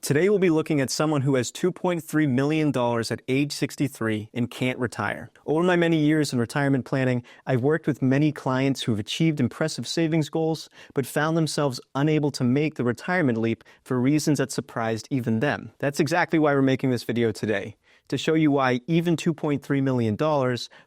Today we'll be looking at someone who has $2.3 million at age 63 and can't retire. Over my many years in retirement planning, I've worked with many clients who have achieved impressive savings goals, but found themselves unable to make the retirement leap for reasons that surprised even them. That's exactly why we're making this video today, to show you why even $2.3 million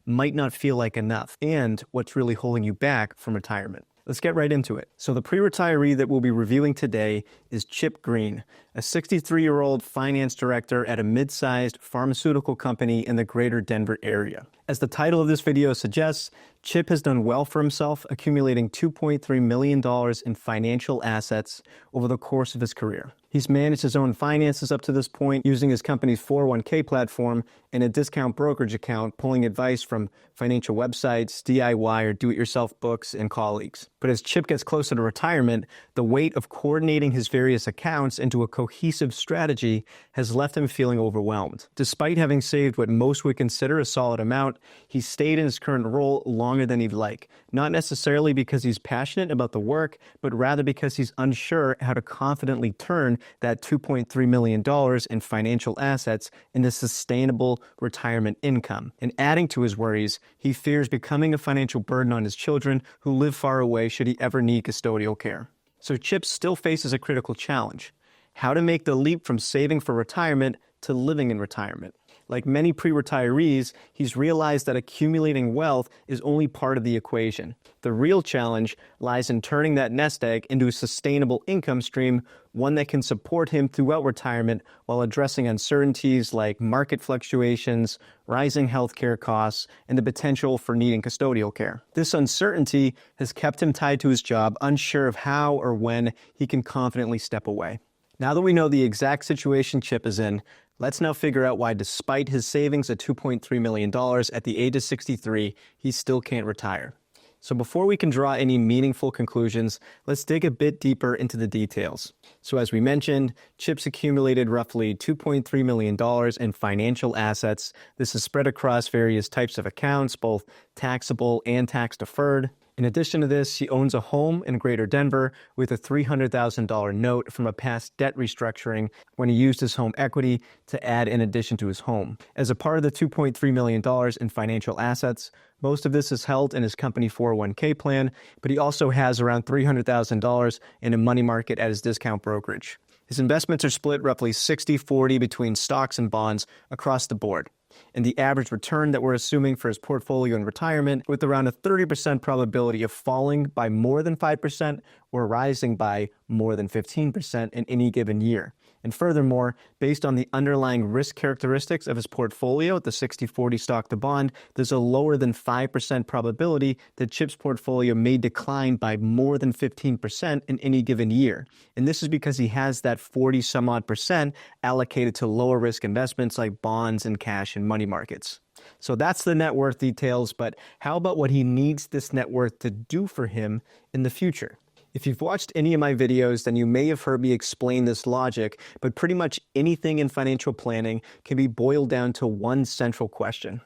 might not feel like enough, and what's really holding you back from retirement. Let's get right into it. So the pre-retiree that we'll be reviewing today is Chip Green, a 63-year-old finance director at a mid-sized pharmaceutical company in the greater Denver area. As the title of this video suggests, Chip has done well for himself, accumulating $2.3 million in financial assets over the course of his career. He's managed his own finances up to this point using his company's 401k platform and a discount brokerage account, pulling advice from financial websites, DIY or do-it-yourself books, and colleagues. But as Chip gets closer to retirement, the weight of coordinating his various accounts into a cohesive strategy has left him feeling overwhelmed. Despite having saved what most would consider a solid amount, he's stayed in his current role longer than he'd like, not necessarily because he's passionate about the work, but rather because he's unsure how to confidently turn that $2.3 million in financial assets into sustainable retirement income. And adding to his worries, he fears becoming a financial burden on his children who live far away should he ever need custodial care. So Chip still faces a critical challenge: how to make the leap from saving for retirement to living in retirement. Like many pre-retirees, he's realized that accumulating wealth is only part of the equation. The real challenge lies in turning that nest egg into a sustainable income stream, one that can support him throughout retirement while addressing uncertainties like market fluctuations, rising healthcare costs, and the potential for needing custodial care. This uncertainty has kept him tied to his job, unsure of how or when he can confidently step away. Now that we know the exact situation Chip is in, let's now figure out why, despite his savings of $2.3 million at the age of 63, he still can't retire. So before we can draw any meaningful conclusions, let's dig a bit deeper into the details. So as we mentioned, Chip's accumulated roughly $2.3 million in financial assets. This is spread across various types of accounts, both taxable and tax-deferred. In addition to this, he owns a home in Greater Denver with a $300,000 note from a past debt restructuring when he used his home equity to add in addition to his home. As a part of the $2.3 million in financial assets, most of this is held in his company 401k plan, but he also has around $300,000 in a money market at his discount brokerage. His investments are split roughly 60-40 between stocks and bonds across the board. And the average return that we're assuming for his portfolio in retirement, with around a 30% probability of falling by more than 5% or rising by more than 15% in any given year. And furthermore, based on the underlying risk characteristics of his portfolio at the 60-40 stock to bond, there's a lower than 5% probability that Chip's portfolio may decline by more than 15% in any given year. And this is because he has that 40-some-odd% allocated to lower risk investments like bonds and cash and money markets. So that's the net worth details, but how about what he needs this net worth to do for him in the future? If you've watched any of my videos, then you may have heard me explain this logic, but pretty much anything in financial planning can be boiled down to one central question.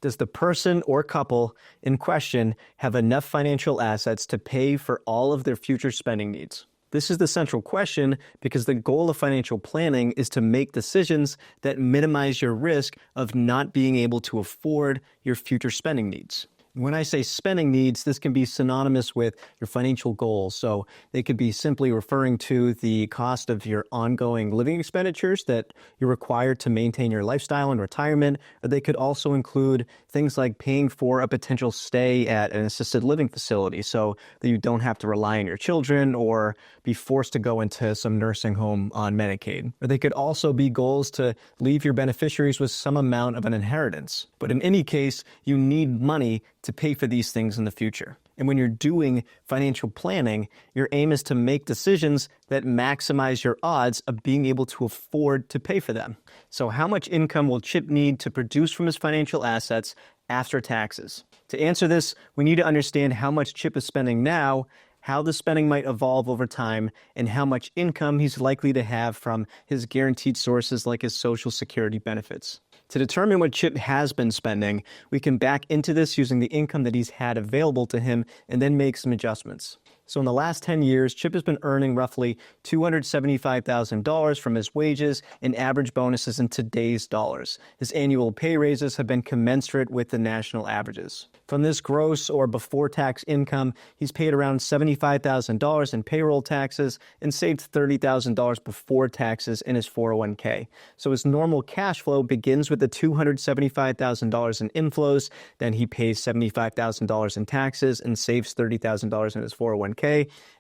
Does the person or couple in question have enough financial assets to pay for all of their future spending needs? This is the central question because the goal of financial planning is to make decisions that minimize your risk of not being able to afford your future spending needs. When I say spending needs, this can be synonymous with your financial goals. So they could be simply referring to the cost of your ongoing living expenditures that you're required to maintain your lifestyle in retirement. Or they could also include things like paying for a potential stay at an assisted living facility so that you don't have to rely on your children or be forced to go into some nursing home on Medicaid. Or they could also be goals to leave your beneficiaries with some amount of an inheritance. But in any case, you need money to pay for these things in the future. And when you're doing financial planning, your aim is to make decisions that maximize your odds of being able to afford to pay for them. So how much income will Chip need to produce from his financial assets after taxes? To answer this, we need to understand how much Chip is spending now, how the spending might evolve over time, and how much income he's likely to have from his guaranteed sources like his Social Security benefits. To determine what Chip has been spending, we can back into this using the income that he's had available to him and then make some adjustments. So in the last 10 years, Chip has been earning roughly $275,000 from his wages and average bonuses in today's dollars. His annual pay raises have been commensurate with the national averages. From this gross or before tax income, he's paid around $75,000 in payroll taxes and saved $30,000 before taxes in his 401k. So his normal cash flow begins with the $275,000 in inflows, then he pays $75,000 in taxes and saves $30,000 in his 401k,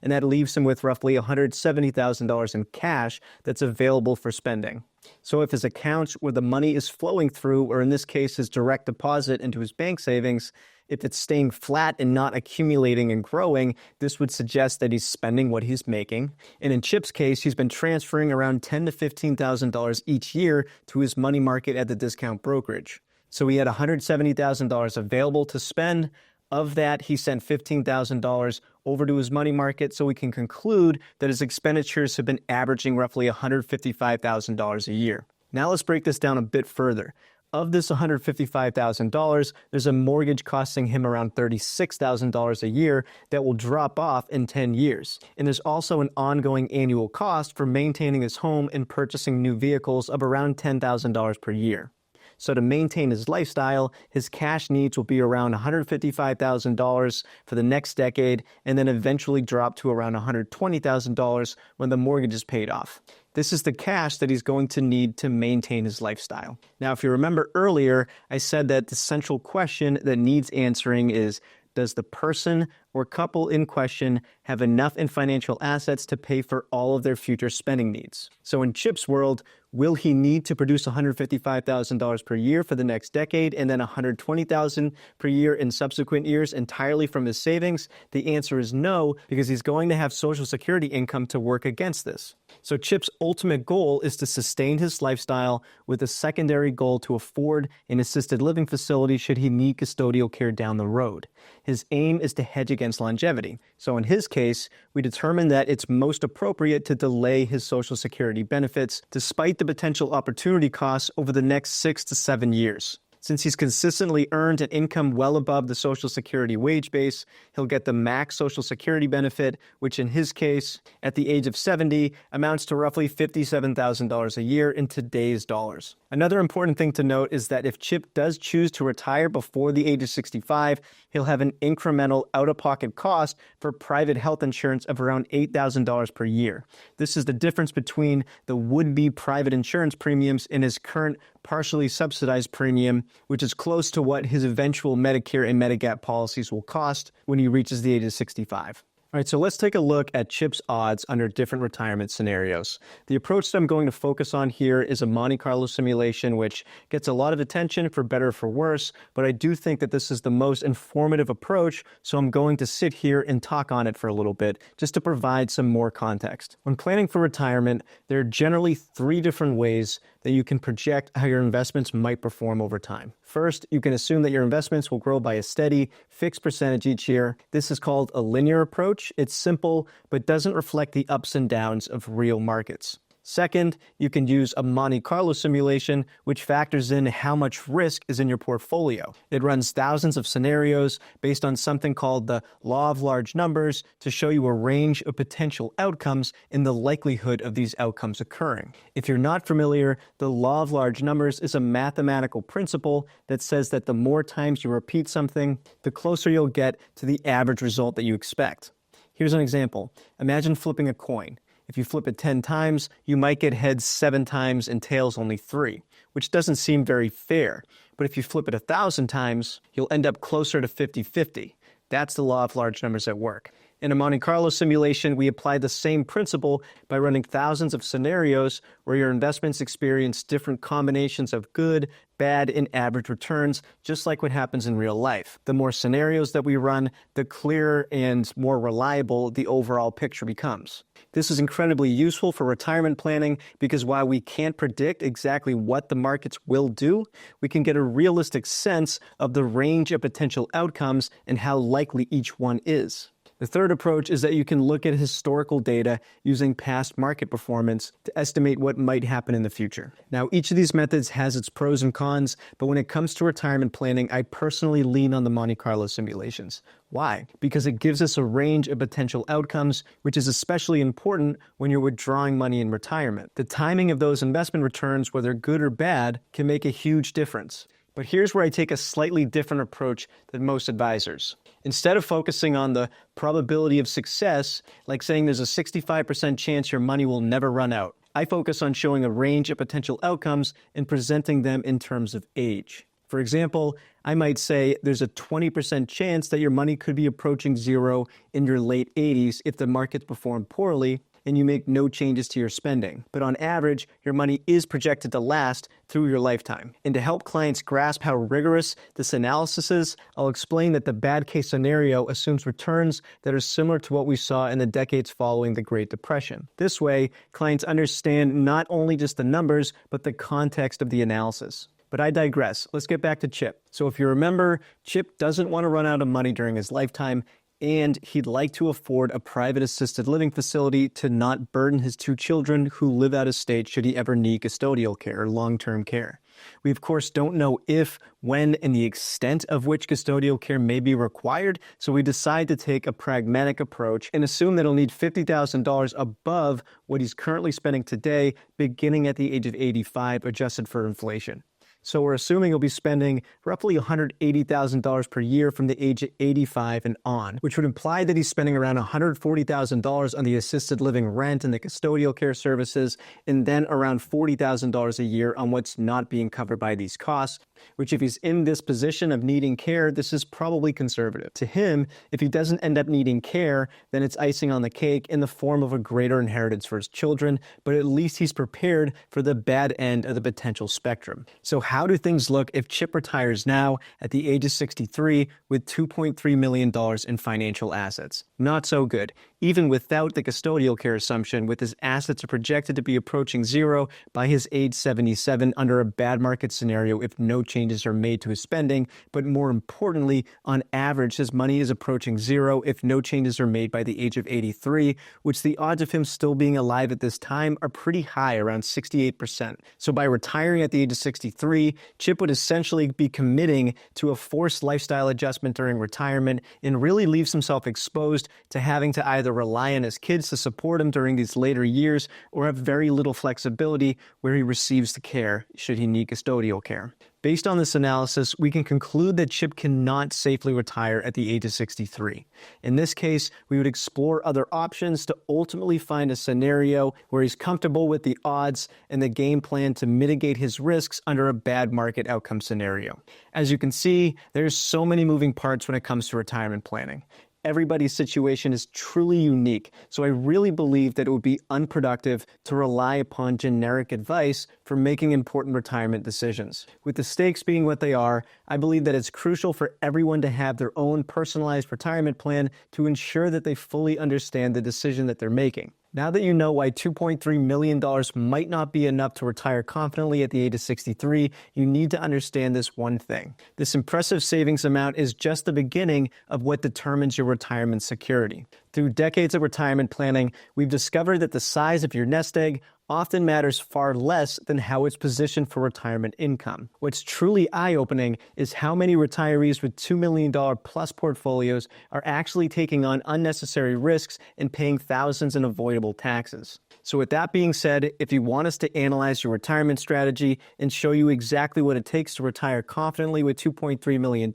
and that leaves him with roughly $170,000 in cash that's available for spending. So if his accounts where the money is flowing through, or in this case his direct deposit into his bank savings, if it's staying flat and not accumulating and growing, this would suggest that he's spending what he's making. And in Chip's case, he's been transferring around $10,000 to $15,000 each year to his money market at the discount brokerage. So he had $170,000 available to spend. Of that, he sent $15,000 over to his money market, so we can conclude that his expenditures have been averaging roughly $155,000 a year. Now let's break this down a bit further. Of this $155,000, there's a mortgage costing him around $36,000 a year that will drop off in 10 years. And there's also an ongoing annual cost for maintaining his home and purchasing new vehicles of around $10,000 per year. So to maintain his lifestyle, his cash needs will be around $155,000 for the next decade and then eventually drop to around $120,000 when the mortgage is paid off. This is the cash that he's going to need to maintain his lifestyle. Now, if you remember earlier, I said that the central question that needs answering is, does the person or couple in question have enough in financial assets to pay for all of their future spending needs? So in Chip's world, will he need to produce $155,000 per year for the next decade and then $120,000 per year in subsequent years entirely from his savings? The answer is no, because he's going to have Social Security income to work against this. So Chip's ultimate goal is to sustain his lifestyle with a secondary goal to afford an assisted living facility should he need custodial care down the road. His aim is to hedge against longevity. So in his case, we determined that it's most appropriate to delay his Social Security benefits despite the potential opportunity costs over the next 6 to 7 years. Since he's consistently earned an income well above the Social Security wage base, he'll get the max Social Security benefit, which in his case, at the age of 70, amounts to roughly $57,000 a year in today's dollars. Another important thing to note is that if Chip does choose to retire before the age of 65, he'll have an incremental out-of-pocket cost for private health insurance of around $8,000 per year. This is the difference between the would-be private insurance premiums and his current partially subsidized premium, which is close to what his eventual Medicare and Medigap policies will cost when he reaches the age of 65. All right, so let's take a look at Chip's odds under different retirement scenarios. The approach that I'm going to focus on here is a Monte Carlo simulation, which gets a lot of attention for better or for worse, but I do think that this is the most informative approach, so I'm going to sit here and talk on it for a little bit, just to provide some more context. When planning for retirement, there are generally 3 different ways that you can project how your investments might perform over time. First, you can assume that your investments will grow by a steady, fixed percentage each year. This is called a linear approach. It's simple, but doesn't reflect the ups and downs of real markets. Second, you can use a Monte Carlo simulation, which factors in how much risk is in your portfolio. It runs thousands of scenarios based on something called the law of large numbers to show you a range of potential outcomes and the likelihood of these outcomes occurring. If you're not familiar, the law of large numbers is a mathematical principle that says that the more times you repeat something, the closer you'll get to the average result that you expect. Here's an example. Imagine flipping a coin. If you flip it 10 times, you might get heads 7 times and tails only 3, which doesn't seem very fair. But if you flip it 1,000 times, you'll end up closer to 50-50. That's the law of large numbers at work. In a Monte Carlo simulation, we apply the same principle by running thousands of scenarios where your investments experience different combinations of good, bad, and average returns, just like what happens in real life. The more scenarios that we run, the clearer and more reliable the overall picture becomes. This is incredibly useful for retirement planning because while we can't predict exactly what the markets will do, we can get a realistic sense of the range of potential outcomes and how likely each one is. The third approach is that you can look at historical data using past market performance to estimate what might happen in the future. Now, each of these methods has its pros and cons, but when it comes to retirement planning, I personally lean on the Monte Carlo simulations. Why? Because it gives us a range of potential outcomes, which is especially important when you're withdrawing money in retirement. The timing of those investment returns, whether good or bad, can make a huge difference. But here's where I take a slightly different approach than most advisors. Instead of focusing on the probability of success, like saying there's a 65% chance your money will never run out, I focus on showing a range of potential outcomes and presenting them in terms of age. For example, I might say there's a 20% chance that your money could be approaching zero in your late 80s if the markets perform poorly and you make no changes to your spending. But on average, your money is projected to last through your lifetime. And to help clients grasp how rigorous this analysis is, I'll explain that the bad case scenario assumes returns that are similar to what we saw in the decades following the Great Depression. This way, clients understand not only just the numbers, but the context of the analysis. But I digress. Let's get back to Chip. So if you remember, Chip doesn't want to run out of money during his lifetime, and he'd like to afford a private assisted living facility to not burden his two children who live out of state should he ever need custodial care or long-term care. We, of course, don't know if, when, and the extent of which custodial care may be required, so we decide to take a pragmatic approach and assume that he'll need $50,000 above what he's currently spending today, beginning at the age of 85, adjusted for inflation. So we're assuming he'll be spending roughly $180,000 per year from the age of 85 and on, which would imply that he's spending around $140,000 on the assisted living rent and the custodial care services, and then around $40,000 a year on what's not being covered by these costs, which if he's in this position of needing care, this is probably conservative. To him, if he doesn't end up needing care, then it's icing on the cake in the form of a greater inheritance for his children, but at least he's prepared for the bad end of the potential spectrum. So how do things look if Chip retires now at the age of 63 with $2.3 million in financial assets? Not so good. Even without the custodial care assumption, with his assets are projected to be approaching zero by his age 77 under a bad market scenario if no changes are made to his spending, but more importantly, on average, his money is approaching zero if no changes are made by the age of 83, which the odds of him still being alive at this time are pretty high, around 68%. So by retiring at the age of 63, Chip would essentially be committing to a forced lifestyle adjustment during retirement and really leaves himself exposed to having to either rely on his kids to support him during these later years or have very little flexibility where he receives the care should he need custodial care. Based on this analysis, we can conclude that Chip cannot safely retire at the age of 63. In this case, we would explore other options to ultimately find a scenario where he's comfortable with the odds and the game plan to mitigate his risks under a bad market outcome scenario. As you can see, there's so many moving parts when it comes to retirement planning. Everybody's situation is truly unique, so I really believe that it would be unproductive to rely upon generic advice for making important retirement decisions. With the stakes being what they are, I believe that it's crucial for everyone to have their own personalized retirement plan to ensure that they fully understand the decision that they're making. Now that you know why $2.3 million might not be enough to retire confidently at the age of 63, you need to understand this one thing. This impressive savings amount is just the beginning of what determines your retirement security. Through decades of retirement planning, we've discovered that the size of your nest egg often matters far less than how it's positioned for retirement income. What's truly eye-opening is how many retirees with $2 million plus portfolios are actually taking on unnecessary risks and paying thousands in avoidable taxes. So with that being said, if you want us to analyze your retirement strategy and show you exactly what it takes to retire confidently with $2.3 million,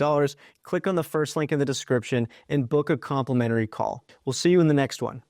click on the first link in the description and book a complimentary call. We'll see you in the next one.